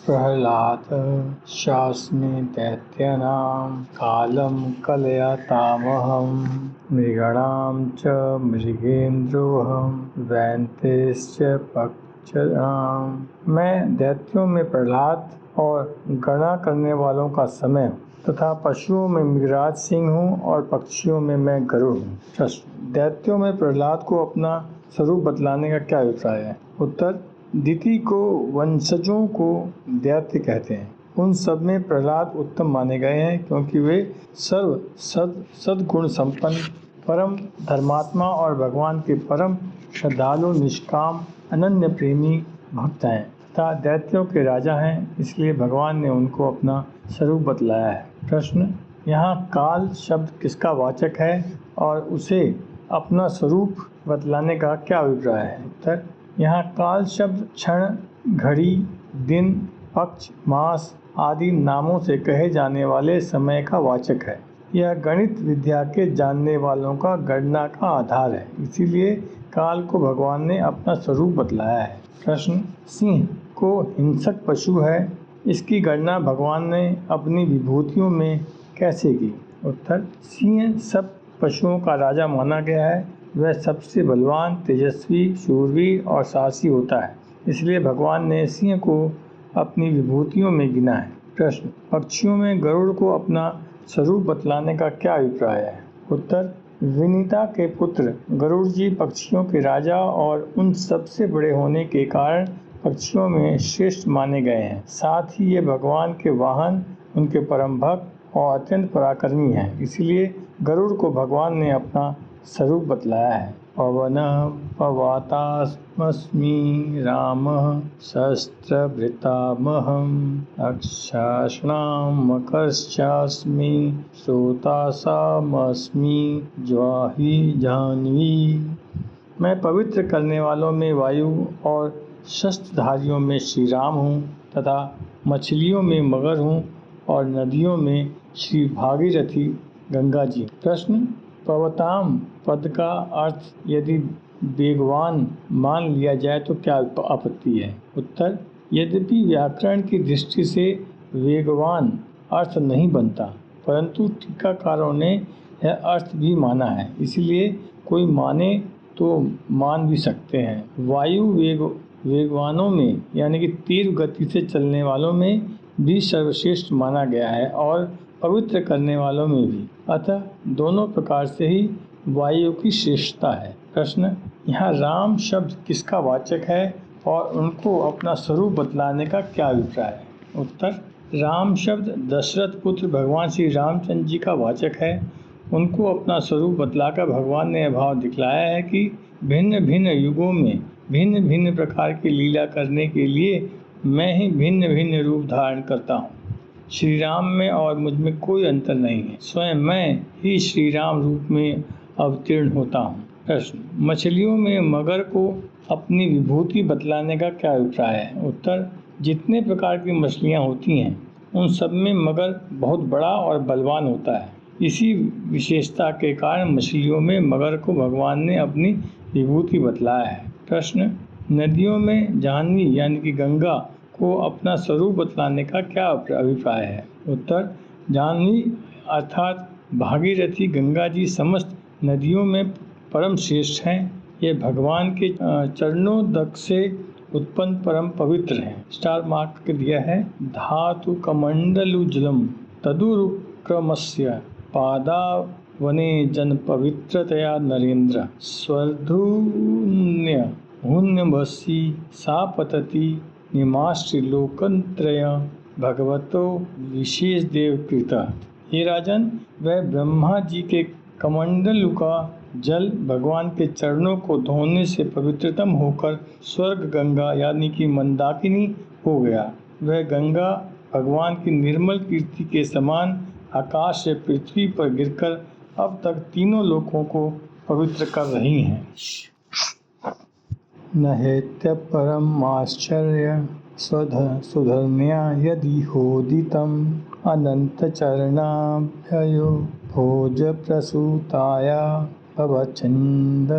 प्रह्लादः शास्मि दैत्यानां कालं कलयतामहं मृगाणां च मृगेन्द्रोऽहं वैनतेश्च पक्षिणां। मैं दैत्यों में प्रह्लाद और गणना करने वालों का समय हूँ तथा पशुओं में मृगराज सिंह हूँ और पक्षियों में मैं गरुड़ हूँ। प्रश्न, दैत्यों में प्रह्लाद को अपना स्वरूप बतलाने का क्या अभिप्राय है? उत्तर, दिति को वंशजों को दैत्य कहते हैं। उन सब में प्रह्लाद उत्तम माने गए हैं क्योंकि वे सर्व सद्गुण संपन्न परम धर्मात्मा और भगवान के परम श्रद्धालु निष्काम अनन्य प्रेमी भक्त हैं तथा दैत्यों के राजा हैं, इसलिए भगवान ने उनको अपना स्वरूप बतलाया है। प्रश्न, यहाँ काल शब्द किसका वाचक है और उसे अपना स्वरूप बतलाने का क्या अभिप्राय है? उत्तर, यहाँ काल शब्द क्षण, घड़ी, दिन, पक्ष, मास आदि नामों से कहे जाने वाले समय का वाचक है। यह गणित विद्या के जानने वालों का गणना का आधार है, इसीलिए काल को भगवान ने अपना स्वरूप बतलाया है। प्रश्न, सिंह को हिंसक पशु है, इसकी गणना भगवान ने अपनी विभूतियों में कैसे की? उत्तर, सिंह सब पशुओं का राजा माना गया है। वह सबसे बलवान, तेजस्वी, शूरवीर और साहसी होता है, इसलिए भगवान ने सिंह को अपनी विभूतियों में गिना है। प्रश्न, पक्षियों में गरुड़ को अपना स्वरूप बतलाने का क्या अभिप्राय है? उत्तर, विनीता के पुत्र गरुड़ जी पक्षियों के राजा और उन सबसे बड़े होने के कारण पक्षियों में श्रेष्ठ माने गए हैं। साथ ही ये भगवान के वाहन, उनके परम भक्त और अत्यंत पराक्रमी हैं, इसलिए गरुड़ को भगवान ने अपना स्वरूप बतलाया है। पवनः पवतास्मि रामः शस्त्रभृतामहं रक्षांश्च मकरश्चास्मि श्रोतासामस्मि ज्वाही जाह्नवी। मैं पवित्र करने वालों में वायु और शस्त्रधारियों में श्री राम हूँ तथा मछलियों में मगर हूँ और नदियों में श्री भागीरथी गंगा जी। प्रश्न, पवताम पद का अर्थ यदि वेगवान मान लिया जाए तो क्या आपत्ति है? उत्तर, यद्यपि व्याकरण की दृष्टि से वेगवान अर्थ नहीं बनता, परंतु टीकाकारों ने यह अर्थ भी माना है, इसलिए कोई माने तो मान भी सकते हैं। वायु वेगवानों में यानी कि तीव्र गति से चलने वालों में भी सर्वश्रेष्ठ माना गया है और पवित्र करने वालों में भी, अतः दोनों प्रकार से ही वायु की श्रेष्ठता है। प्रश्न, यहाँ राम शब्द किसका वाचक है और उनको अपना स्वरूप बतलाने का क्या अभिप्राय है? उत्तर, राम शब्द दशरथ पुत्र भगवान श्री रामचंद्र जी का वाचक है। उनको अपना स्वरूप बतलाकर भगवान ने यह भाव दिखलाया है कि भिन्न भिन्न युगों में भिन्न भिन्न प्रकार की लीला करने के लिए मैं ही भिन्न भिन्न रूप धारण करता हूँ। श्री राम में और मुझ में कोई अंतर नहीं है, स्वयं मैं ही श्री राम रूप में अवतीर्ण होता हूँ। प्रश्न, मछलियों में मगर को अपनी विभूति बतलाने का क्या अभिप्राय है? उत्तर, जितने प्रकार की मछलियाँ होती हैं उन सब में मगर बहुत बड़ा और बलवान होता है। इसी विशेषता के कारण मछलियों में मगर को भगवान ने अपनी विभूति बतलाया है। प्रश्न, नदियों में जाह्नवी यानी कि गंगा को अपना स्वरूप बतलाने का क्या अभिप्राय है? उत्तर, जाह्नवी अर्थात भागीरथी गंगा जी समस्त नदियों में परम श्रेष्ठ हैं। ये भगवान के चरणोदक से उत्पन्न परम पवित्र हैं। स्टार मार्क के दिया है। धातु कमंडलु जलम तदुरुक्रमस्य पादावने जन पवित्रतया नरेंद्र स्वधुन्य हुन्यभसी सा पतति निमाश्रिलोकत्रय भगवतो विशेष देव कृता। हे राजन, वह ब्रह्मा जी के कमंडलु का जल भगवान के चरणों को धोने से पवित्रतम होकर स्वर्ग गंगा यानी कि मंदाकिनी हो गया। वह गंगा भगवान की निर्मल कीर्ति के समान आकाश से पृथ्वी पर गिरकर अब तक तीनों लोकों को पवित्र कर रही हैं। नहेत्य परम आश्चर्य सुधर्म्या यदि होदितम अनंत चरणाभ्ययो भोज प्रसूताया भवच्छन्द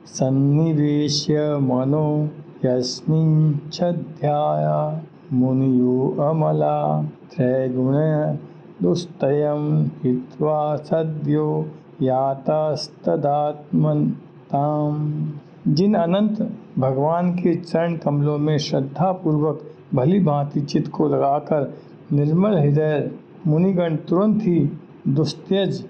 सन्निवेश्य मनो यस्मिन् छध्याया मुनियो अमला त्रैगुण दुस्तयं हित्वा सद्यो यातस्तदात्मताम्। जिन अनंत भगवान के चरण कमलों में श्रद्धा पूर्वक भली भांति चित्त को लगाकर निर्मल हृदय मुनिगण तुरंत ही दुस्त्यज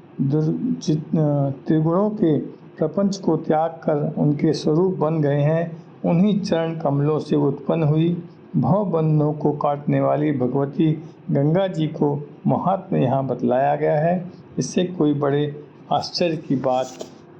त्रिगुणों के प्रपंच को त्याग कर उनके स्वरूप बन गए हैं, उन्हीं चरण कमलों से उत्पन्न हुई भव बंधनों को काटने वाली भगवती गंगा जी को महात्म्य यहाँ बतलाया गया है। इससे कोई बड़े आश्चर्य की बात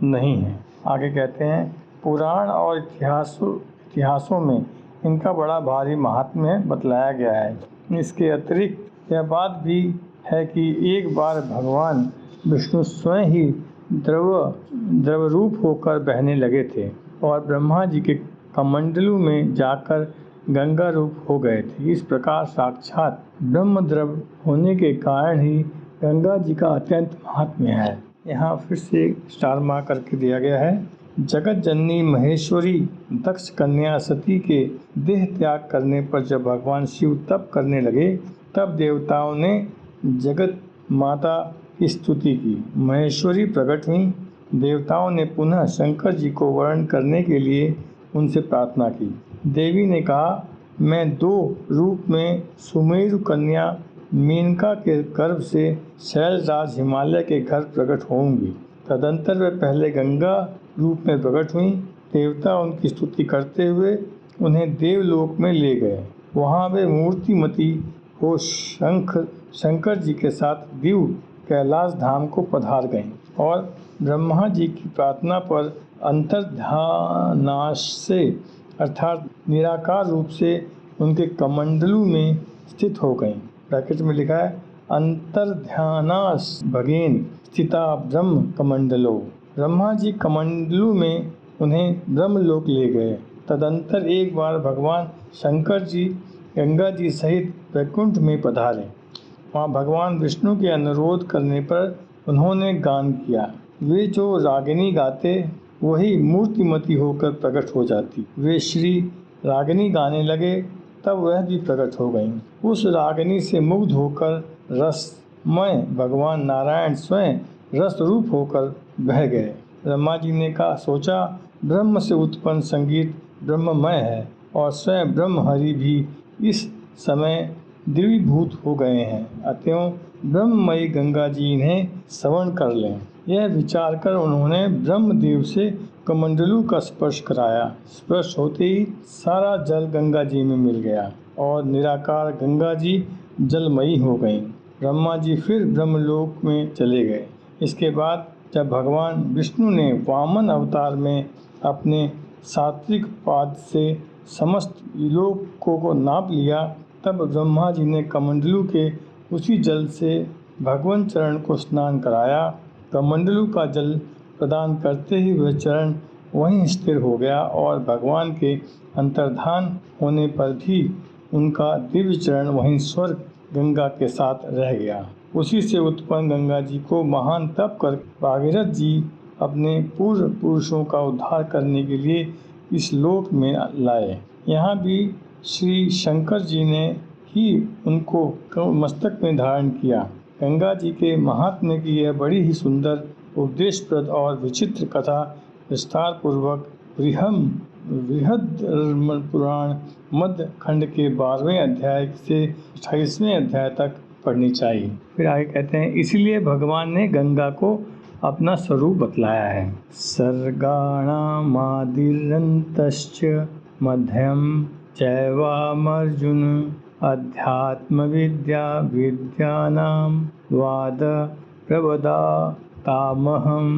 नहीं है। आगे कहते हैं, पुराण और इतिहासों में इनका बड़ा भारी महात्म्य बतलाया गया है। इसके अतिरिक्त यह बात भी है कि एक बार भगवान विष्णु स्वयं ही द्रव रूप होकर बहने लगे थे और ब्रह्मा जी के कमंडलू में जाकर गंगा रूप हो गए थे। इस प्रकार साक्षात ब्रह्म द्रव होने के कारण ही गंगा जी का अत्यंत महात्म्य है। यहाँ फिर से स्टार मार्क करके दिया गया है। जगत जननी महेश्वरी दक्ष कन्या सती के देह त्याग करने पर जब भगवान शिव तप करने लगे, तब देवताओं ने जगत माता की स्तुति की। महेश्वरी प्रकट हुई। देवताओं ने पुनः शंकर जी को वर्ण करने के लिए उनसे प्रार्थना की। देवी ने कहा, मैं 2 रूप में सुमेरु कन्या मेनका के गर्भ से शैलराज हिमालय के घर प्रकट होंगी। तदंतर वे पहले गंगा रूप में प्रकट हुई। देवता उनकी स्तुति करते हुए उन्हें देवलोक में ले गए। वहाँ वे मूर्तिमती हो शंकर जी के साथ दिव्य कैलाश धाम को पधार गईं और ब्रह्मा जी की प्रार्थना पर अंतर्ध्यानाश से अर्थात निराकार रूप से उनके कमंडलू में स्थित हो गईं। ब्रैकेट में लिखा है, अंतर्ध्यानास भगेन स्थिता ब्रह्म कमंडलो। ब्रह्मा जी कमंडलू में उन्हें ब्रह्मलोक ले गए। तदंतर एक बार भगवान शंकर जी गंगा जी सहित वैकुंठ में पधारे। वहाँ भगवान विष्णु के अनुरोध करने पर उन्होंने गान किया। वे जो रागिनी गाते वही मूर्तिमती होकर प्रकट हो जाती। वे श्री रागिनी गाने लगे, तब वह भी प्रकट हो गईं। उस रागिनी से मुग्ध होकर रसमय भगवान नारायण स्वयं रस रूप होकर बह गए। ब्रह्मा जी ने कहा, सोचा ब्रह्म से उत्पन्न संगीत ब्रह्ममय है और स्वयं ब्रह्म हरि भी इस समय द्रवीभूत हो गए हैं, अतएव ब्रह्ममयी गंगा जी इन्हें श्रवण कर लें। यह विचार कर उन्होंने ब्रह्मदेव से कमंडलू का स्पर्श कराया। स्पर्श होते ही सारा जल गंगा जी में मिल गया और निराकार गंगा जी जलमयी हो गईं। ब्रह्मा जी फिर ब्रह्मलोक में चले गए। इसके बाद जब भगवान विष्णु ने वामन अवतार में अपने सात्विक पाद से समस्त लोकों को नाप लिया, तब ब्रह्मा जी ने कमंडलू के उसी जल से भगवान चरण को स्नान कराया। कमंडलू का जल प्रदान करते ही वह चरण वहीं स्थिर हो गया और भगवान के अंतर्धान होने पर भी उनका दिव्य चरण वहीं स्वर्ग गंगा के साथ रह गया। उसी से उत्पन्न गंगा जी को महान तप कर भागीरथ जी अपने पूर्व पुरुषों का उद्धार करने के लिए इस लोक में लाए। यहाँ भी श्री शंकर जी ने ही उनको मस्तक में धारण किया। गंगा जी के महात्म्य की यह बड़ी ही सुंदर उपदेशप्रद और विचित्र कथा विस्तार पूर्वक बृहद पुराण मध्य खंड के 12वें अध्याय से 28वें अध्याय तक पढ़नी चाहिए। फिर आगे कहते हैं, इसलिए भगवान ने गंगा को अपना स्वरूप बतलाया है। सर्गाणामादिरन्तश्च मध्यम चैवामर्जुन अध्यात्म विद्या विद्यानां वाद प्रवदातामहम्।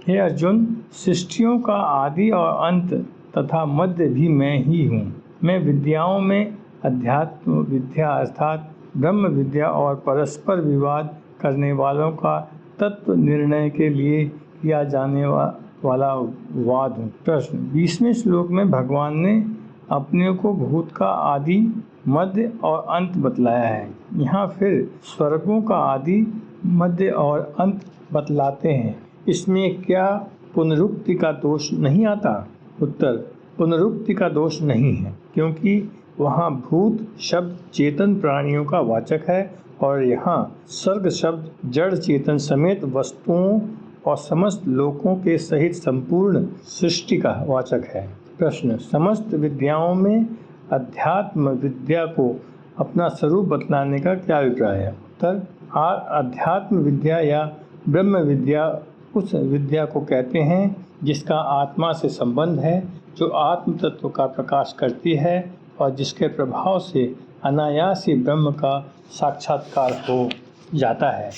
हे अर्जुन, सृष्टियों का आदि और अंत तथा मध्य भी मैं ही हूँ। मैं विद्याओं में अध्यात्म विद्या अर्थात ब्रह्म विद्या और परस्पर विवाद करने वालों का तत्व निर्णय के लिए किया जाने वाला वाद हूँ। प्रश्न, 20वें श्लोक में भगवान ने अपने को भूत का आदि मध्य और अंत बतलाया है। यहाँ फिर स्वर्गों का आदि मध्य और अंत बतलाते हैं। इसमें क्या पुनरुक्ति का दोष नहीं आता? उत्तर, पुनरुक्ति का दोष नहीं है, क्योंकि वहाँ भूत शब्द चेतन प्राणियों का वाचक है और यहाँ सर्ग शब्द जड़ चेतन समेत वस्तुओं और समस्त लोकों के सहित संपूर्ण सृष्टि का वाचक है। प्रश्न, समस्त विद्याओं में अध्यात्म विद्या को अपना स्वरूप बतलाने का क्या अभिप्राय है? उत्तर, अध्यात्म विद्या या ब्रह्म विद्या उस विद्या को कहते हैं जिसका आत्मा से संबंध है, जो आत्म तत्व का प्रकाश करती है और जिसके प्रभाव से अनायास ही ब्रह्म का साक्षात्कार हो जाता है।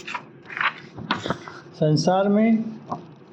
संसार में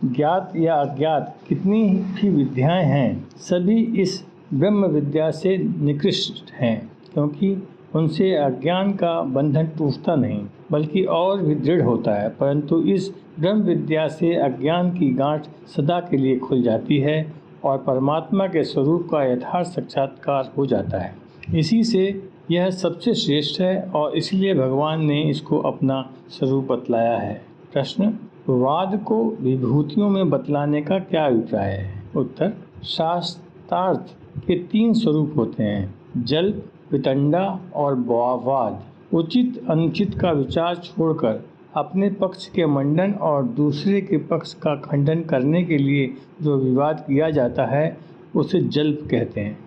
ज्ञात या अज्ञात कितनी भी विद्याएं हैं, सभी इस ब्रह्म विद्या से निकृष्ट हैं, क्योंकि उनसे अज्ञान का बंधन टूटता नहीं बल्कि और भी दृढ़ होता है। परंतु इस ब्रह्म विद्या से अज्ञान की गांठ सदा के लिए खुल जाती है और परमात्मा के स्वरूप का यथार्थ साक्षात्कार हो जाता है। इसी से यह सबसे श्रेष्ठ है और इसलिए भगवान ने इसको अपना स्वरूप बतलाया है। प्रश्न, वाद को विभूतियों में बतलाने का क्या अभिप्राय है? उत्तर, शास्त्रार्थ के 3 स्वरूप होते हैं, जल्प, वितंडा और वाद। उचित अनुचित का विचार छोड़कर अपने पक्ष के मंडन और दूसरे के पक्ष का खंडन करने के लिए जो विवाद किया जाता है उसे जल्प कहते हैं।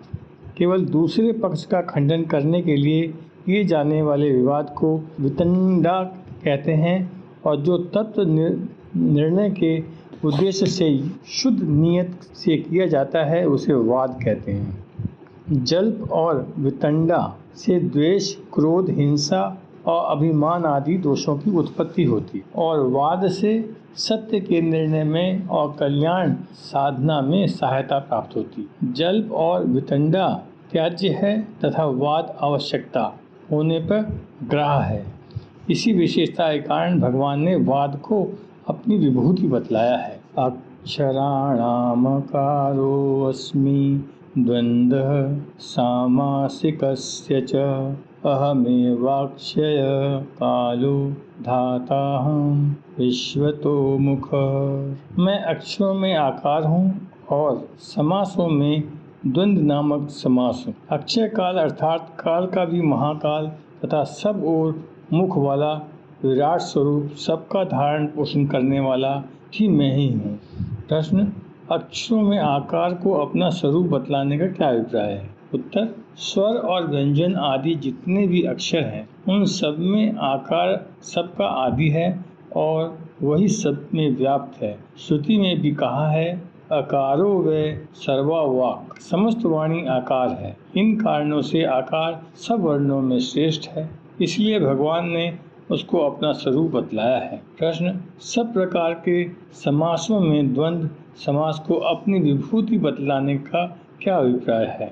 केवल दूसरे पक्ष का खंडन करने के लिए किए जाने वाले विवाद को वितंडा कहते हैं और जो तत्व निर्णय के उद्देश्य से शुद्ध नियत से किया जाता है उसे वाद कहते हैं। जल्प और वितंडा से द्वेष, क्रोध, हिंसा और अभिमान आदि दोषों की उत्पत्ति होती और वाद से सत्य के निर्णय में और कल्याण साधना में सहायता प्राप्त होती। जल्प और वितंडा त्याज्य है तथा वाद आवश्यकता होने पर ग्राह्य है। इसी विशेषता के कारण भगवान ने वाद को अपनी विभूति बतलाया है। अक्षराणामकारो अस्मि द्वन्द्वः सामासिकस्य च अहमेवाक्षय कालो धाताहं विश्वतो मुख। मैं अक्षरों में आकार हूँ और समासों में द्वंद्व नामक समास हूँ। अक्षय काल अर्थात काल का भी महाकाल तथा सब ओर मुख वाला विराट स्वरूप सबका धारण पोषण करने वाला ही मैं ही हूँ। प्रश्न, अक्षरों में आकार को अपना स्वरूप बतलाने का क्या अभिप्राय है? उत्तर, स्वर और व्यंजन आदि जितने भी अक्षर हैं उन सब में आकार सबका आदि है और वही सब में व्याप्त है। श्रुति में भी कहा है, अकारो वे सर्वा वाक्, समस्त वाणी आकार है। इन कारणों से आकार सब वर्णों में श्रेष्ठ है, इसलिए भगवान ने उसको अपना स्वरूप बतलाया है। प्रश्न, सब प्रकार के समासों में द्वंद्व समास को अपनी विभूति बतलाने का क्या अभिप्राय है?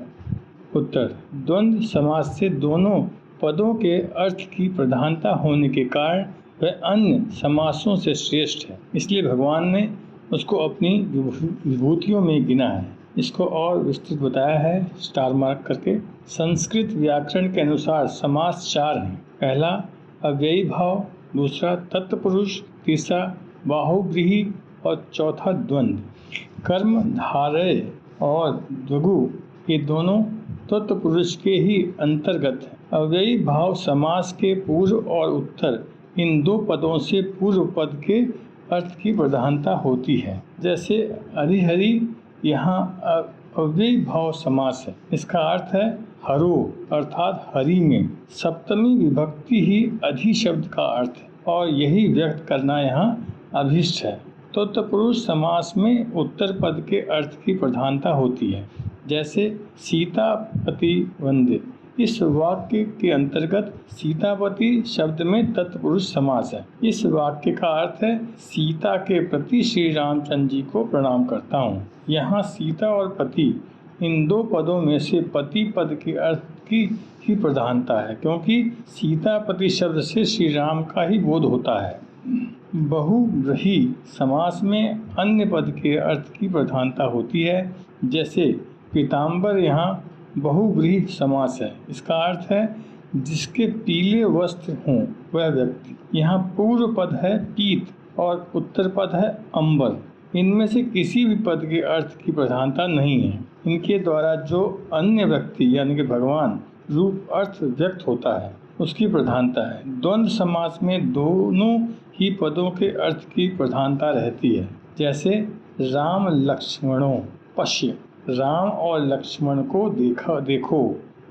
उत्तर, द्वंद्व समास से दोनों पदों के अर्थ की प्रधानता होने के कारण वह अन्य समासों से श्रेष्ठ है, इसलिए भगवान ने उसको अपनी विभूतियों में गिना है। इसको और विस्तृत बताया है स्टार मार्क करके। संस्कृत व्याकरण के अनुसार समास 4 हैं। पहला अव्ययी भाव, दूसरा तत्पुरुष, तीसरा बाहुव्रीहि और चौथा द्वंद्व। कर्म, धारय और द्विगु ये दोनों तत्पुरुष के ही अंतर्गत है। अव्ययी भाव समास के पूर्व और उत्तर इन 2 पदों से पूर्व पद के अर्थ की प्रधानता होती है। जैसे हरिहरि यहाँ अव्ययी भाव समास है, इसका अर्थ है हरो अर्थात हरि में। सप्तमी विभक्ति ही अधि शब्द का अर्थ है और यही व्यक्त करना यहाँ अभिष्ट है। तत्पुरुष समास में उत्तर पद के अर्थ की प्रधानता होती है। जैसे सीतापति वंदे, इस वाक्य के अंतर्गत सीतापति शब्द में तत्पुरुष समास है। इस वाक्य का अर्थ है सीता के प्रति श्री रामचंद्र जी को प्रणाम करता हूँ। यहाँ सीता और पति इन 2 पदों में से पति पद के अर्थ की ही प्रधानता है, क्योंकि सीतापति शब्द से श्री राम का ही बोध होता है। बहुव्रीहि समास में अन्य पद के अर्थ की प्रधानता होती है। जैसे पीताम्बर यहाँ बहुव्रीहि समास है, इसका अर्थ है जिसके पीले वस्त्र हों वह व्यक्ति। यहाँ पूर्व पद है पीत और उत्तर पद है अंबर। इनमें से किसी भी पद के अर्थ की प्रधानता नहीं है। इनके द्वारा जो अन्य व्यक्ति यानी कि भगवान रूप अर्थ व्यक्त होता है, उसकी प्रधानता है। द्वंद्व समास में दोनों ही पदों के अर्थ की प्रधानता रहती है। जैसे राम लक्ष्मणों पश्य, राम और लक्ष्मण को देखो।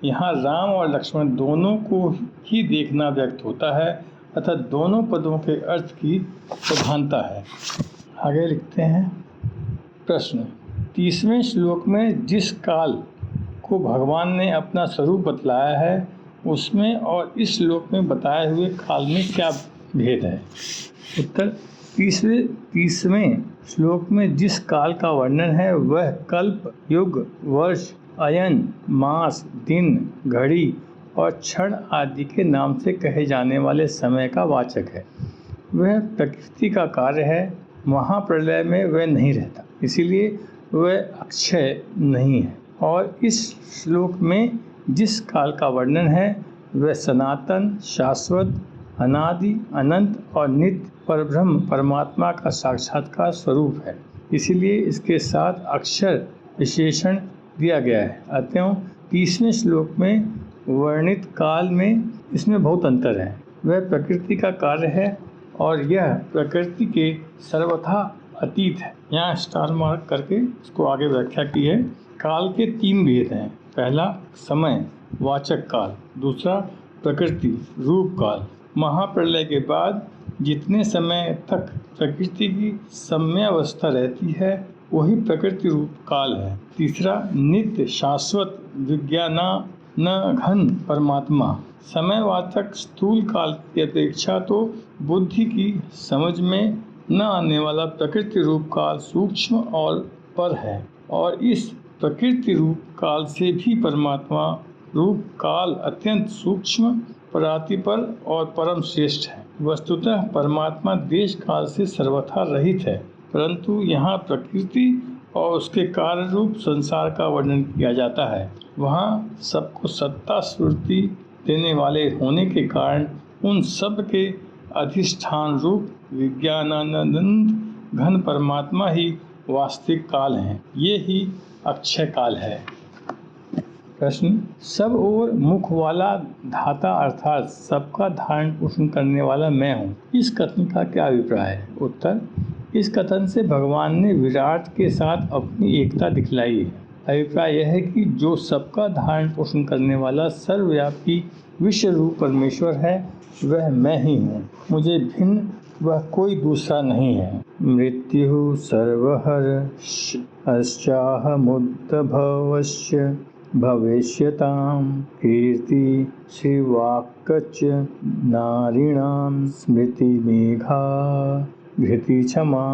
यहाँ राम और लक्ष्मण दोनों को ही देखना व्यक्त होता है, अतः दोनों पदों के अर्थ की प्रधानता है। आगे लिखते हैं प्रश्न। 30वें श्लोक में जिस काल को भगवान ने अपना स्वरूप बतलाया है, उसमें और इस श्लोक में बताए हुए काल में क्या भेद है? उत्तर। 30वें श्लोक में जिस काल का वर्णन है वह कल्प, युग, वर्ष, अयन, मास, दिन, घड़ी और क्षण आदि के नाम से कहे जाने वाले समय का वाचक है। वह प्रकृति का कार्य है, महाप्रलय में वह नहीं रहता, इसीलिए वह अक्षय नहीं है। और इस श्लोक में जिस काल का वर्णन है वह सनातन, शाश्वत, अनादि, अनंत और नित्य परब्रह्म परमात्मा का साक्षात्कार स्वरूप है, इसीलिए इसके साथ अक्षर विशेषण दिया गया है। अतः 30वें श्लोक में वर्णित काल में इसमें बहुत अंतर है। वह प्रकृति का कार्य है और यह प्रकृति के सर्वथा अतीत है। यहाँ स्टार मार्क करके इसको आगे व्याख्या की है। काल के 3 भेद हैं। पहला समय वाचक काल, दूसरा प्रकृति रूप काल। महाप्रलय के बाद जितने समय तक प्रकृति की साम्यावस्था रहती है वही प्रकृति रूप काल है। तीसरा नित्य शाश्वत विज्ञान घन परमात्मा। समयवाचक स्थूल काल की अपेक्षा तो बुद्धि की समझ में न आने वाला प्रकृति रूप काल सूक्ष्म और पर है, और इस प्रकृति रूप काल से भी परमात्मा रूप काल अत्यंत सूक्ष्म, परातिपर और परम श्रेष्ठ है। वस्तुतः परमात्मा देश काल से सर्वथा रहित है, परंतु यहाँ प्रकृति और उसके कार्य रूप संसार का वर्णन किया जाता है। वहाँ सबको सत्ता स्फूर्ति देने वाले होने के कारण उन सब के अधिष्ठान रूप विज्ञानानंद घन परमात्मा ही वास्तविक काल हैं। ये ही अक्षय काल है। प्रश्न। सब और मुख वाला धाता अर्थात सबका धारण पोषण करने वाला मैं हूँ, इस कथन का क्या अभिप्राय है? उत्तर। इस कथन से भगवान ने विराट के साथ अपनी एकता दिखलाई है। अभिप्राय यह है कि जो सबका धारण पोषण करने वाला सर्वव्यापी विश्व रूप परमेश्वर है वह मैं ही हूँ, मुझे भिन्न वह कोई दूसरा नहीं है। मृत्यु सर्वहर अस्याहमुद्भवस्य भविष्यताम कीर्ति श्रीवाक्च नारीणाम स्मृति मेघा घृति क्षमा।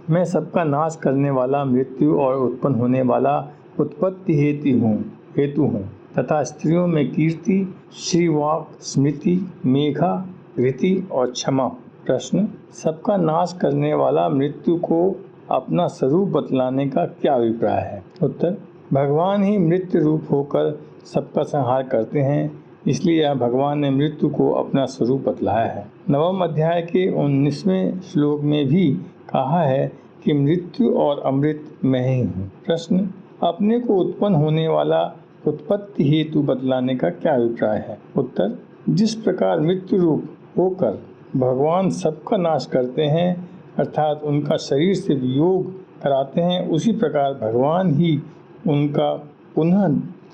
मैं सबका नाश करने वाला, मृत्यु और उत्पन्न होने वाला उत्पत्ति हेतु हूँ तथा स्त्रियों में कीर्ति, श्रीवाक, स्मृति, मेघा, घृति और क्षमा। प्रश्न। सबका नाश करने वाला मृत्यु को अपना स्वरूप बतलाने का क्या अभिप्राय है? उत्तर। भगवान ही मृत्यु रूप होकर सबका संहार करते हैं, इसलिए यह भगवान ने मृत्यु को अपना स्वरूप बतलाया है। 9वें अध्याय के 19वें श्लोक में भी कहा है कि मृत्यु और अमृत मैं ही हूँ। प्रश्न। अपने को उत्पन्न होने वाला उत्पत्ति हेतु बतलाने का क्या अभिप्राय है? उत्तर। जिस प्रकार मृत्यु रूप होकर भगवान सबका नाश करते हैं अर्थात उनका शरीर से वियोग कराते हैं, उसी प्रकार भगवान ही उनका पुनः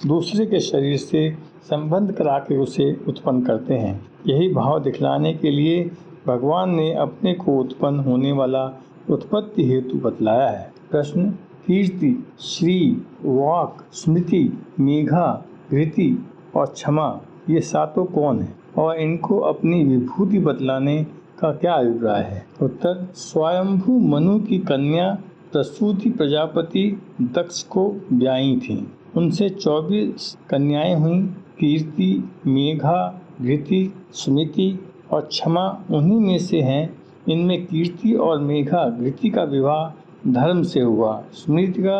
दूसरे के शरीर से संबंध करा के उसे उत्पन्न करते हैं। यही भाव दिखलाने के लिए भगवान ने अपने को उत्पन्न होने वाला उत्पत्ति हेतु बतलाया है। प्रश्न। कीर्ति, श्री, वाक, स्मृति, मेघा, घृति और क्षमा ये सातों कौन हैं और इनको अपनी विभूति बतलाने का क्या अभिप्राय है? उत्तर। स्वयंभू मनु की कन्या प्रसूति प्रजापति दक्ष को ब्याई थी, उनसे 24 कन्याएं हुईं। कीर्ति, मेघा, घृति, स्मृति और क्षमा उन्हीं में से हैं। इनमें कीर्ति और मेघा, घृति का विवाह धर्म से हुआ, स्मृति का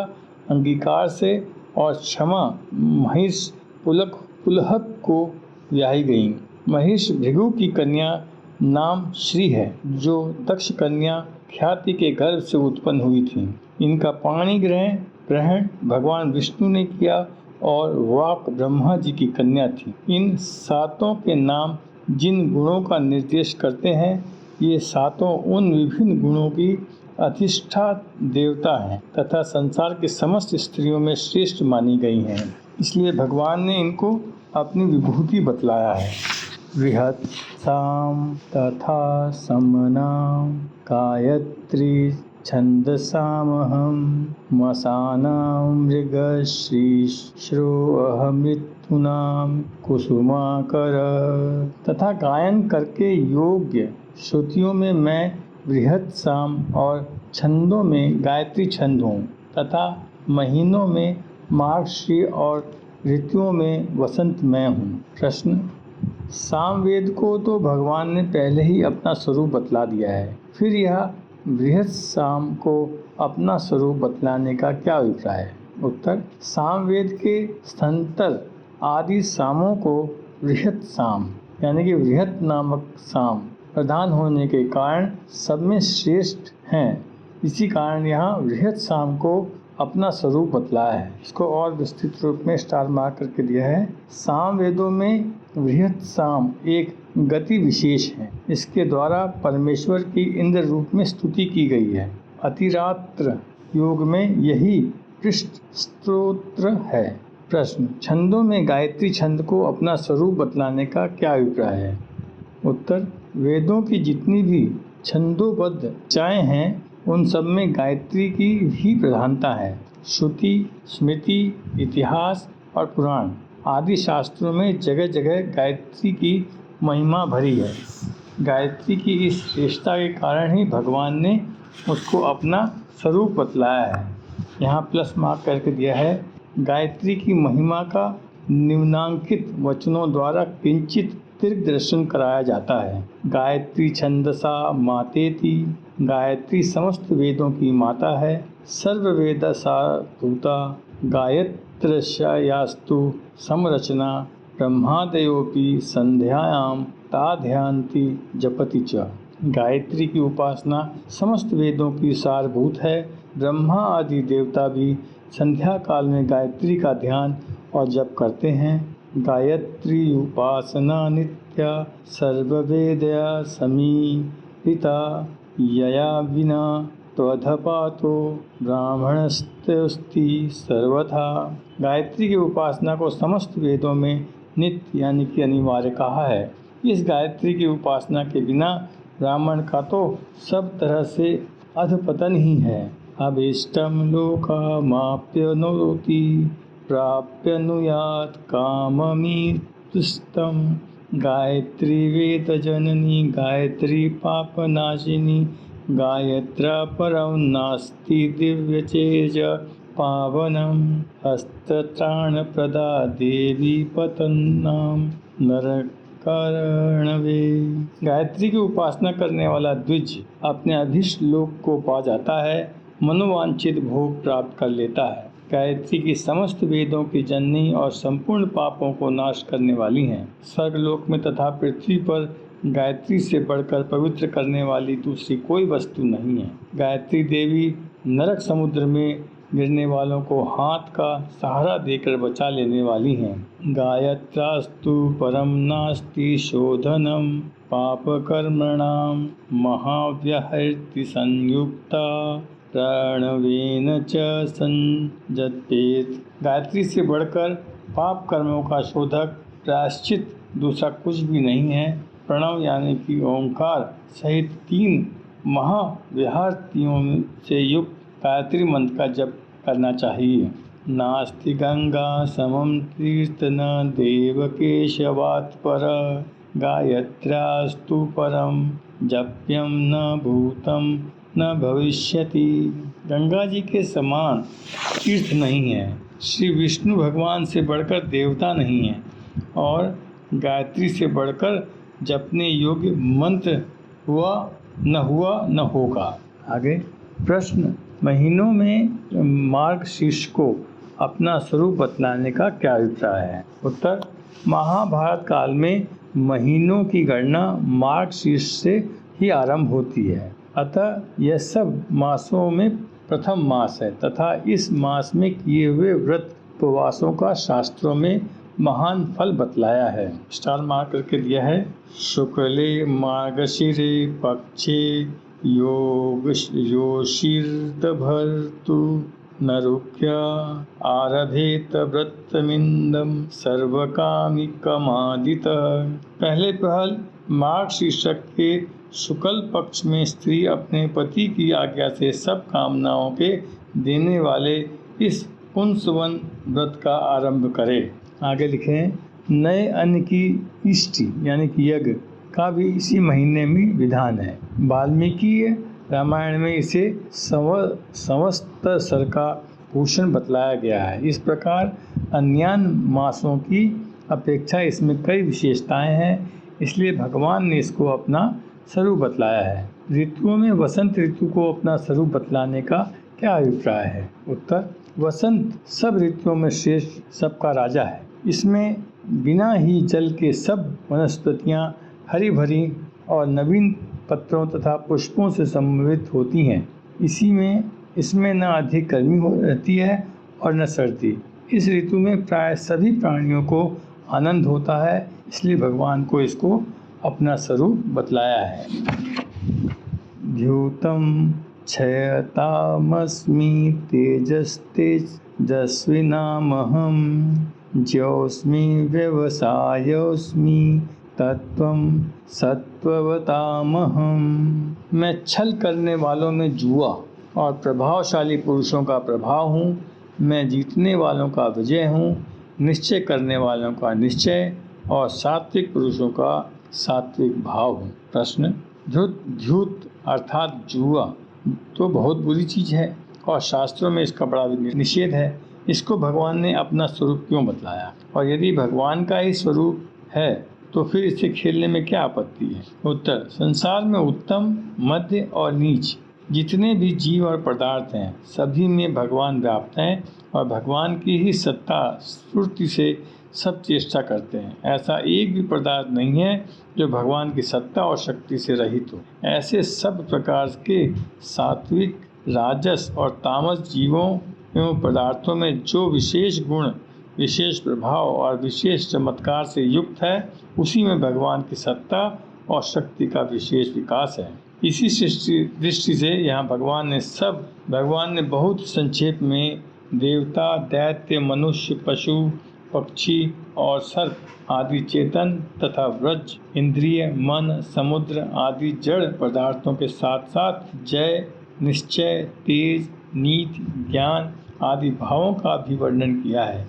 अंगीकार से और क्षमा महिष पुलहक को ब्याही गई। महिष भृगु की कन्या नाम श्री है, जो दक्ष कन्या ख्याति के गर्भ से उत्पन्न हुई थी। इनका पाणी ग्रहण भगवान विष्णु ने किया और वाक ब्रह्मा जी की कन्या थी। इन सातों के नाम जिन गुणों का निर्देश करते हैं, ये सातों उन विभिन्न गुणों की अधिष्ठा देवता हैं तथा संसार की समस्त स्त्रियों में श्रेष्ठ मानी गई हैं। इसलिए भगवान ने इनको अपनी विभूति बतलाया है। बृहत् साम तथा समनाम गायत्री छंदसामहं मसानां मृगशीर्षोऽहमृत्युनां कुसुमाकर। तथा गायन करके योग्य श्रुतियों में मैं बृहत् साम और छंदों में गायत्री छंद हूँ तथा महीनों में मार्गशीर्ष और ऋतुओं में वसंत मैं हूँ। प्रश्न, सामवेद को तो भगवान ने पहले ही अपना स्वरूप बतला दिया है, फिर यह बृहत् साम को अपना स्वरूप बतलाने का क्या अभिप्राय है? उत्तर, सामवेद के स्थंतर आदि सामों को बृहत् साम यानी कि बृहत् नामक साम प्रधान होने के कारण सब में श्रेष्ठ हैं। इसी कारण यहाँ बृहत् साम को अपना स्वरूप बतलाया है। इसको और विस्तृत रूप में स्टार मार्क करके दिया है। साम वेदों में बृहत् साम एक गति विशेष है। इसके द्वारा परमेश्वर की इंद्र रूप में स्तुति की गई है। अतिरात्र योग में यही पृष्ठ स्तोत्र है। प्रश्न, छंदों में गायत्री छंद को अपना स्वरूप बतलाने का क्या अभिप्राय है? उत्तर, वेदों की जितनी भी छंदोबद्ध चाएँ हैं उन सब में गायत्री की ही प्रधानता है। श्रुति, स्मृति, इतिहास और पुराण आदि शास्त्रों में जगह जगह गायत्री की महिमा भरी है। गायत्री की इस श्रेष्ठता के कारण ही भगवान ने उसको अपना स्वरूप बतलाया है। यहाँ प्लस मार्क करके दिया है। गायत्री की महिमा का निम्नांकित वचनों द्वारा किंचित दीर्घ दर्शन कराया जाता है। गायत्री छंदसा मातेति, गायत्री समस्त वेदों की माता है। सर्ववेद साधुता गायत्रस्यास्तु समरचना ब्रह्मादयोपि संध्यायां ताध्यान्ति जपति च। गायत्री की उपासना समस्त वेदों की सारभूत है। ब्रह्मा आदि देवता भी संध्या काल में गायत्री का ध्यान और जप करते हैं। गायत्री उपासना नित्या सर्ववेदया समीरिता यया विना त्वधपातो ब्राह्मणस्तेऽस्ति सर्वथा। गायत्री की उपासना को समस्त वेदों में नित्य यानी कि अनिवार्य कहा है। इस गायत्री की उपासना के बिना ब्राह्मण का तो सब तरह से अधपतन ही है। अभीष्टम लोकमाप्नोति प्राप्नुयात् काममीप्सितं। गायत्री वेद जननी गायत्री पापनाशिनी गायत्र्या परं नास्ति दिव्यचेज पावनम। हस्तत्राणप्रदा देवी पतन्नां नरकार्णवे। गायत्री की उपासना करने वाला द्विज अपने अभीष्ट लोक को पा जाता है, मनोवांछित भोग प्राप्त कर लेता है। गायत्री की समस्त वेदों की जननी और संपूर्ण पापों को नाश करने वाली हैं। स्वर्गलोक में तथा पृथ्वी पर गायत्री से बढ़कर पवित्र करने वाली दूसरी कोई वस्तु नहीं है। गायत्री देवी नरक समुद्र में गिरने वालों को हाथ का सहारा देकर बचा लेने वाली हैं। गायत्रास्तु परम नास्ति शोधनम पापकर्मणां महाव्याहृति संयुक्ता प्रणवेन च संजपेत। गायत्री से बढ़कर पाप कर्मों का शोधक प्रायश्चित दूसरा कुछ भी नहीं है। प्रणव यानी कि ओंकार सहित 3 महाविहारतियों से युक्त गायत्री मंत्र का जप करना चाहिए। नास्ति गंगा समम तीर्थ न देव केशवात् पर। गायत्र्यास्तु परम जप्यम न भूतम न भविष्यति। गंगा जी के समान तीर्थ नहीं है, श्री विष्णु भगवान से बढ़कर देवता नहीं है और गायत्री से बढ़कर जपने योग्य मंत्र हुआ न होगा। आगे प्रश्न, महीनों में मार्गशीर्ष को अपना स्वरूप बतलाने का क्या अभिप्राय है? उत्तर, महाभारत काल में महीनों की गणना मार्गशीर्ष से ही आरंभ होती है। अतः यह सब मासों में प्रथम मास है तथा इस मास में किए हुए व्रत उपवासों का शास्त्रों में महान फल बतलाया है। स्टार मार्क करके दिया है। शुक्ले मार्गशिरे पक्षे योषिर्दभर्तु नरुक्या आरभेत व्रतमिंदम सर्वकामिकमादितः। पहले पहल माघ शीर्षक के शुक्ल पक्ष में स्त्री अपने पति की आज्ञा से सब कामनाओं के देने वाले इस पुंसवन व्रत का आरंभ करे। आगे लिखें, नए अन्न की इष्टि यानी कि यज्ञ का भी इसी महीने में विधान है। वाल्मीकि रामायण में इसे संवत्सर का भूषण बतलाया गया है। इस प्रकार अन्य मासों की अपेक्षा इसमें कई विशेषताएं हैं, इसलिए भगवान ने इसको अपना स्वरूप बतलाया है। ऋतुओं में वसंत ऋतु को अपना स्वरूप बतलाने का क्या अभिप्राय है? उत्तर, वसंत सब ऋतुओं में श्रेष्ठ, सबका राजा है। इसमें बिना ही जल के सब वनस्पतियां हरी भरी और नवीन पत्रों तथा पुष्पों से समन्वित होती हैं। इसमें न अधिक गर्मी रहती है और न सर्दी। इस ऋतु में प्राय सभी प्राणियों को आनंद होता है, इसलिए भगवान को इसको अपना स्वरूप बतलाया है। द्यूतं क्षयतामस्मि तेजस्विनामहं ज्योऽस्मि व्यवसायोऽस्मि तत्त्वं सत्त्ववतामहं। मैं छल करने वालों में जुआ और प्रभावशाली पुरुषों का प्रभाव हूँ। मैं जीतने वालों का विजय हूँ, निश्चय करने वालों का निश्चय और सात्विक पुरुषों का सात्विक भाव हूँ। प्रश्न, ध्यूत अर्थात जुआ तो बहुत बुरी चीज़ है और शास्त्रों में इसका बड़ा निषेध है। इसको भगवान ने अपना स्वरूप क्यों बतलाया? और यदि भगवान का ही स्वरूप है तो फिर इसे खेलने में क्या आपत्ति है? उत्तर, संसार में उत्तम, मध्य और नीच जितने भी जीव और पदार्थ हैं सभी में भगवान व्याप्त हैं और भगवान की ही सत्ता स्फूर्ति से सब चेष्टा करते हैं। ऐसा एक भी पदार्थ नहीं है जो भगवान की सत्ता और शक्ति से रहित हो। ऐसे सब प्रकार के सात्विक, राजस और तामस जीवों एवं पदार्थों में जो विशेष गुण, विशेष प्रभाव और विशेष चमत्कार से युक्त है, उसी में भगवान की सत्ता और शक्ति का विशेष विकास है। इसी दृष्टि से यहाँ भगवान ने बहुत संक्षेप में देवता, दैत्य, मनुष्य, पशु, पक्षी और सर्प आदि चेतन तथा व्रज, इंद्रिय, मन, समुद्र आदि जड़ पदार्थों के साथ साथ जय, निश्चय, तेज, नीति, ज्ञान आदि भावों का भी वर्णन किया है।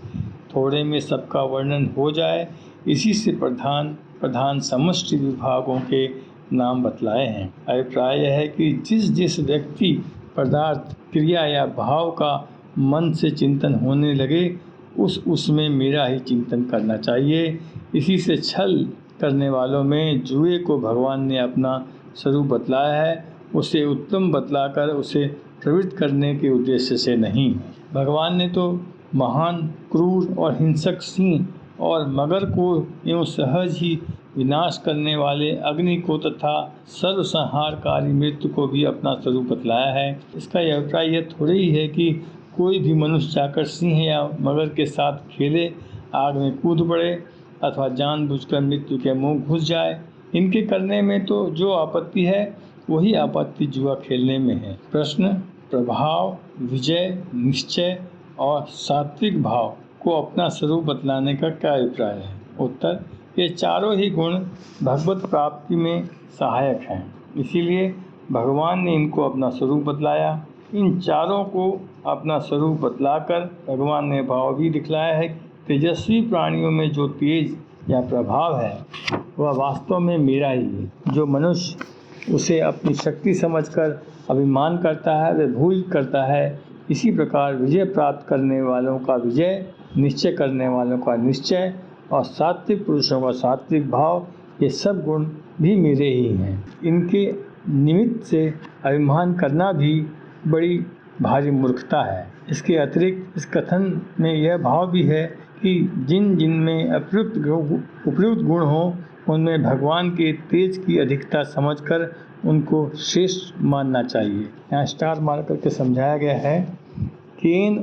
थोड़े में सबका वर्णन हो जाए, इसी से प्रधान समष्टि विभागों के नाम बतलाए हैं। अभिप्राय यह है कि जिस व्यक्ति, पदार्थ, क्रिया या भाव का मन से चिंतन होने लगे उसमें मेरा ही चिंतन करना चाहिए। इसी से छल करने वालों में जुए को भगवान ने अपना स्वरूप बतलाया है, उसे उत्तम बतलाकर उसे प्रवृत्त करने के उद्देश्य से नहीं। भगवान ने तो महान, क्रूर और हिंसक सिंह और मगर को एवं सहज ही विनाश करने वाले अग्नि को तथा सर्वसंहारकारी मृत्यु को भी अपना स्वरूप बतलाया है। इसका अभिप्राय यह थोड़े ही है कि कोई भी मनुष्य जाकर सिंह या मगर के साथ खेले, आग में कूद पड़े अथवा जानबूझकर मृत्यु के मुंह घुस जाए। इनके करने में तो जो आपत्ति है वही आपत्ति जुआ खेलने में है। प्रश्न, प्रभाव, विजय, निश्चय और सात्विक भाव को अपना स्वरूप बतलाने का क्या अभिप्राय है? उत्तर, ये चारों ही गुण भगवत प्राप्ति में सहायक हैं, इसीलिए भगवान ने इनको अपना स्वरूप बतलाया। इन चारों को अपना स्वरूप बतलाकर भगवान ने भाव भी दिखलाया है। तेजस्वी प्राणियों में जो तेज या प्रभाव है वह वास्तव में मेरा ही है। जो मनुष्य उसे अपनी शक्ति समझकर अभिमान करता है वह भूल करता है। इसी प्रकार विजय प्राप्त करने वालों का विजय, निश्चय करने वालों का निश्चय और सात्विक पुरुषों का सात्विक भाव, ये सब गुण भी मेरे ही हैं। इनके निमित्त से अभिमान करना भी बड़ी भारी मूर्खता है। इसके अतिरिक्त इस कथन में यह भाव भी है कि जिन में उपयुक्त गुण हो उनमें भगवान के तेज की अधिकता समझकर उनको श्रेष्ठ मानना चाहिए। यहाँ स्टार मार करके समझाया गया है केन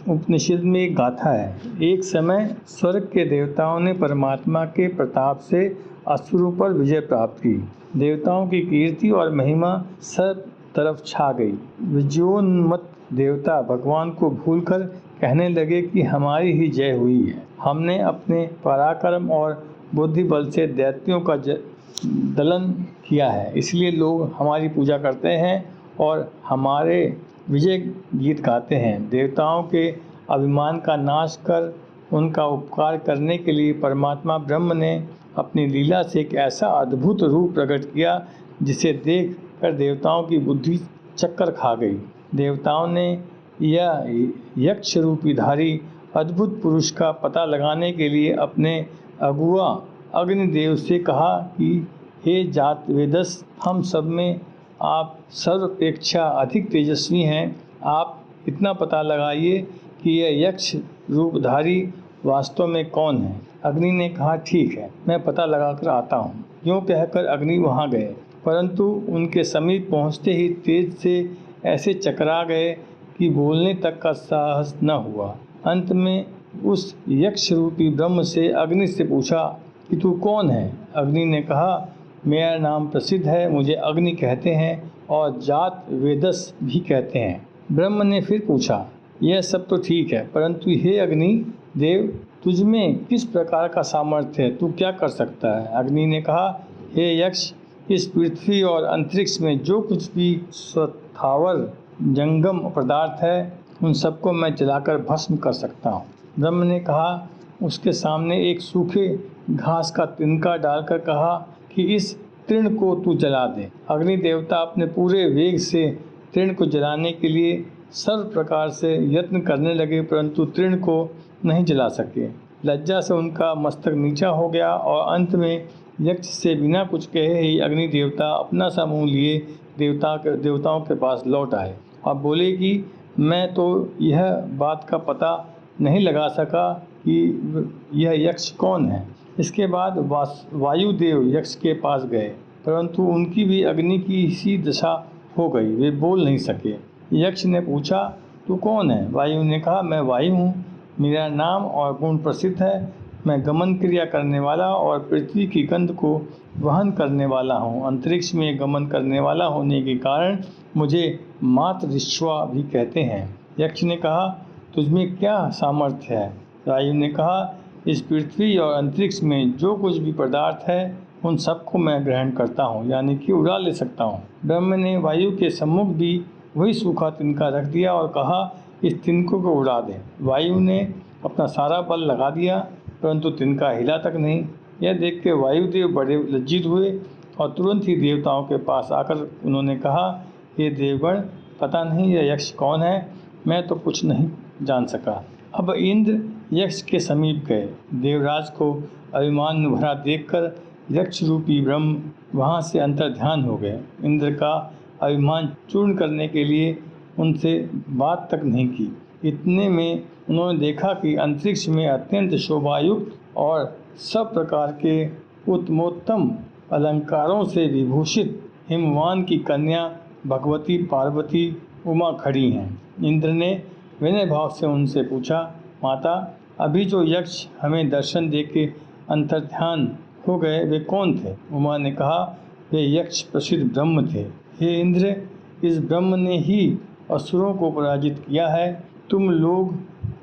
उपनिषद में एक गाथा है। एक समय स्वर्ग के देवताओं ने परमात्मा के प्रताप से असुरों पर विजय प्राप्त की। देवताओं की कीर्ति और महिमा सब तरफ छा गई। विजयोन्मत्त देवता भगवान को भूलकर कहने लगे कि हमारी ही जय हुई है। हमने अपने पराक्रम और बुद्धि बल से दैत्यों का दलन किया है, इसलिए लोग हमारी पूजा करते हैं और हमारे विजय गीत गाते हैं। देवताओं के अभिमान का नाश कर उनका उपकार करने के लिए परमात्मा ब्रह्म ने अपनी लीला से एक ऐसा अद्भुत रूप प्रकट किया जिसे देख कर देवताओं की बुद्धि चक्कर खा गई। देवताओं ने यह यक्ष रूपीधारी अद्भुत पुरुष का पता लगाने के लिए अपने अगुआ अग्निदेव से कहा कि हे जात वेदस, हम सब में आप सर्वापेक्षा अधिक तेजस्वी हैं। आप इतना पता लगाइए कि यह यक्ष रूपधारी वास्तव में कौन है। अग्नि ने कहा, ठीक है, मैं पता लगाकर आता हूँ। यूँ कहकर अग्नि वहाँ गए, परंतु उनके समीप पहुँचते ही तेज से ऐसे चकरा गए कि बोलने तक का साहस न हुआ। अंत में उस यक्ष रूपी ब्रह्म से अग्नि से पूछा कि तू कौन है। अग्नि ने कहा, मेरा नाम प्रसिद्ध है, मुझे अग्नि कहते हैं और जात वेदस भी कहते हैं। ब्रह्म ने फिर पूछा, यह सब तो ठीक है, परंतु हे अग्नि देव, तुझमें किस प्रकार का सामर्थ्य है, तू क्या कर सकता है। अग्नि ने कहा, हे यक्ष, इस पृथ्वी और अंतरिक्ष में जो कुछ भी स्थावर जंगम पदार्थ है, उन सबको मैं जलाकर भस्म कर सकता हूँ। ब्रह्म ने कहा, उसके सामने एक सूखे घास का तिनका डालकर कहा कि इस तृण को तू जला दे। अग्नि देवता अपने पूरे वेग से तृण को जलाने के लिए सर्व प्रकार से यत्न करने लगे, परंतु तृण को नहीं जला सके। लज्जा से उनका मस्तक नीचा हो गया और अंत में यक्ष से बिना कुछ कहे ही अग्नि देवता अपना सा मुँह लिए देवताओं के पास लौट आए और बोले कि मैं तो यह बात का पता नहीं लगा सका कि यह यक्ष कौन है। इसके बाद वायुदेव यक्ष के पास गए, परंतु उनकी भी अग्नि की सी दशा हो गई, वे बोल नहीं सके। यक्ष ने पूछा, तू कौन है। वायु ने कहा, मैं वायु हूँ, मेरा नाम और गुण प्रसिद्ध है। मैं गमन क्रिया करने वाला और पृथ्वी की गंध को वहन करने वाला हूँ। अंतरिक्ष में गमन करने वाला होने के कारण मुझे मातरिश्वा भी कहते हैं। यक्ष ने कहा, तुझमें क्या सामर्थ्य है। वायु ने कहा, इस पृथ्वी और अंतरिक्ष में जो कुछ भी पदार्थ है उन सबको मैं ग्रहण करता हूँ, यानी कि उड़ा ले सकता हूँ। ब्रह्म ने वायु के सम्मुख भी वही सूखा तिनका रख दिया और कहा, इस तिनकों को उड़ा दे। वायु ने अपना सारा बल लगा दिया, परंतु तिनका हिला तक नहीं। यह देख के वायुदेव बड़े लज्जित हुए और तुरंत ही देवताओं के पास आकर उन्होंने कहा, हे देवगण, पता नहीं यह यक्ष कौन है, मैं तो कुछ नहीं जान सका। अब इंद्र यक्ष के समीप गए। देवराज को अभिमान भरा देखकर यक्ष रूपी ब्रह्म वहाँ से अंतर्ध्यान हो गए। इंद्र का अभिमान चूर्ण करने के लिए उनसे बात तक नहीं की। इतने में उन्होंने देखा कि अंतरिक्ष में अत्यंत शोभायुक्त और सब प्रकार के उत्तमोत्तम अलंकारों से विभूषित हिमवान की कन्या भगवती पार्वती उमा खड़ी हैं। इंद्र ने विनय भाव से उनसे पूछा, माता, अभी जो यक्ष हमें दर्शन देके अंतर्ध्यान हो गए, वे कौन थे। उमा ने कहा, वे यक्ष प्रसिद्ध ब्रह्म थे। हे इंद्र, इस ब्रह्म ने ही असुरों को पराजित किया है। तुम लोग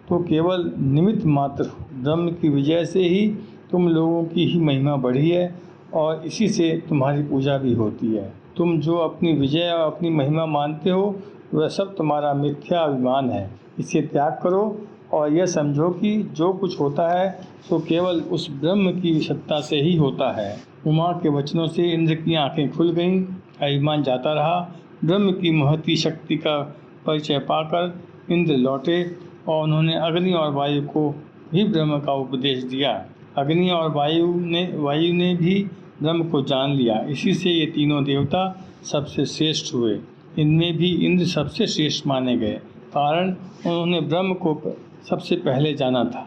तो केवल निमित्त मात्र हो। ब्रह्म की विजय से ही तुम लोगों की ही महिमा बढ़ी है और इसी से तुम्हारी पूजा भी होती है। तुम जो अपनी विजय और अपनी महिमा मानते हो, वह सब तुम्हारा मिथ्या अभिमान है। इसे त्याग करो और यह समझो कि जो कुछ होता है तो केवल उस ब्रह्म की सत्ता से ही होता है। उमा के वचनों से इंद्र की आंखें खुल गईं, अभिमान जाता रहा। ब्रह्म की महती शक्ति का परिचय पाकर इंद्र लौटे और उन्होंने अग्नि और वायु को भी ब्रह्म का उपदेश दिया। अग्नि और वायु ने भी ब्रह्म को जान लिया। इसी से ये तीनों देवता सबसे श्रेष्ठ हुए। इनमें भी इंद्र सबसे श्रेष्ठ माने गए, कारण उन्होंने ब्रह्म को सबसे पहले जाना था।